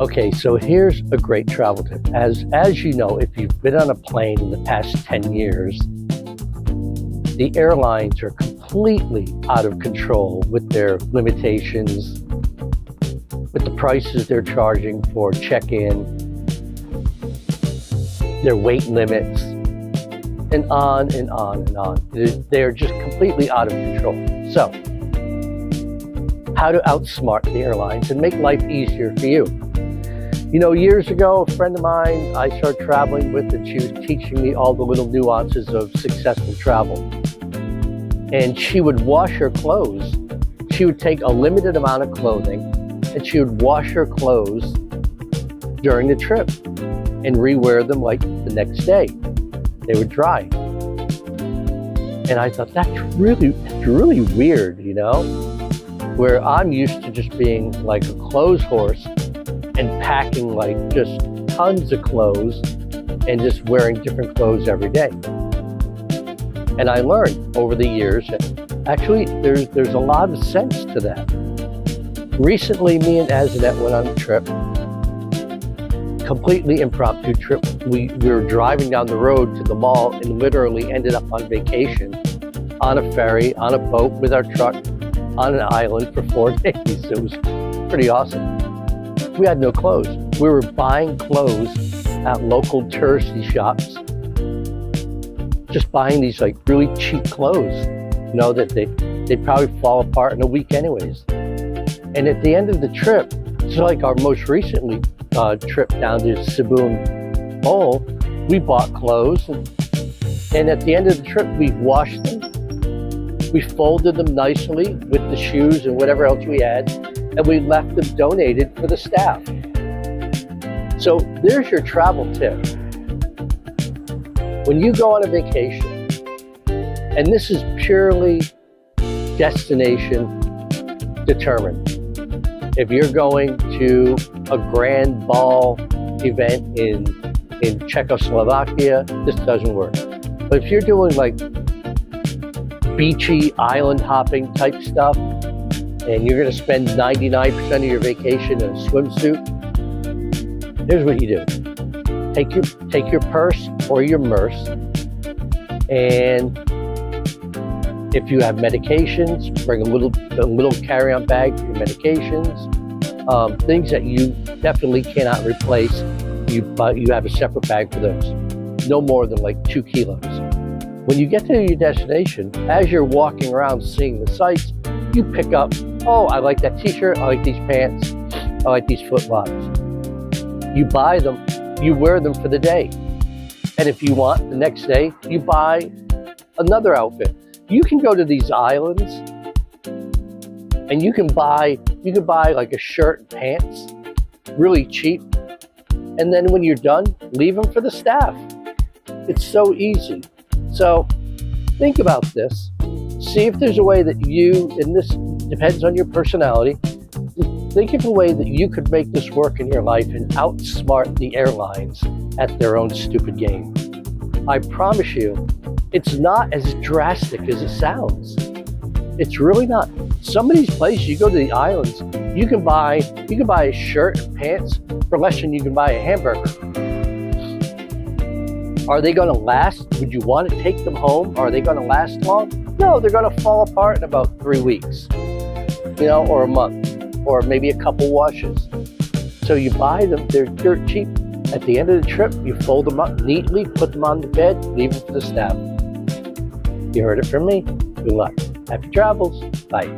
Okay, so here's a great travel tip. As you know, if you've been on a plane in the past 10 years, the airlines are completely out of control with their limitations, with the prices they're charging for check-in, their weight limits, and on and on and on. They're just completely out of control. So, how to outsmart the airlines and make life easier for you. You know, years ago, a friend of mine I started traveling with, and she was teaching me all the little nuances of successful travel. And she would wash her clothes. She would take a limited amount of clothing, and she would wash her clothes during the trip and rewear them like the next day. They would dry. And I thought, that's really weird, you know? Where I'm used to just being like a clothes horse and packing like just tons of clothes and just wearing different clothes every day. And I learned over the years that actually there's a lot of sense to that. Recently, me and Azanet went on a trip, completely impromptu trip. We were driving down the road to the mall and literally ended up on vacation on a ferry, on a boat with our truck, on an island for 4 days. It was pretty awesome. We had no clothes. We were buying clothes at local touristy shops, just buying these like really cheap clothes, you know, that they'd probably fall apart in a week anyways. And at the end of the trip, it's like our most recently trip down to Sibuan Bowl, we bought clothes, and at the end of the trip, we washed them. We folded them nicely with the shoes and whatever else we had, and we left them donated for the staff. So there's your travel tip. When you go on a vacation, and this is purely destination determined. If you're going to a grand ball event in Czechoslovakia, this doesn't work. But if you're doing like beachy island hopping type stuff, and you're going to spend 99% of your vacation in a swimsuit, here's what you do. Take your purse or your MERS, and if you have medications, bring a little carry-on bag for your medications. Things that you definitely cannot replace, you have a separate bag for those. No more than like 2 kilos. When you get to your destination, as you're walking around seeing the sights, you pick up, oh, I like that t-shirt, I like these pants, I like these flip-flops. You buy them, you wear them for the day. And if you want, the next day, you buy another outfit. You can go to these islands and you can buy like a shirt and pants, really cheap. And then when you're done, leave them for the staff. It's so easy. So think about this. See if there's a way that you, and this depends on your personality, think of a way that you could make this work in your life and outsmart the airlines at their own stupid game. I promise you, it's not as drastic as it sounds. It's really not. Some of these places, you go to the islands, you can buy a shirt and pants for less than you can buy a hamburger. Are they going to last? Would you want to take them home? Are they going to last long? No, they're going to fall apart in about 3 weeks, you know, or a month, or maybe a couple washes. So you buy them, they're dirt cheap. At the end of the trip, you fold them up neatly, put them on the bed, leave them for the staff. You heard it from me. Good luck. Happy travels. Bye.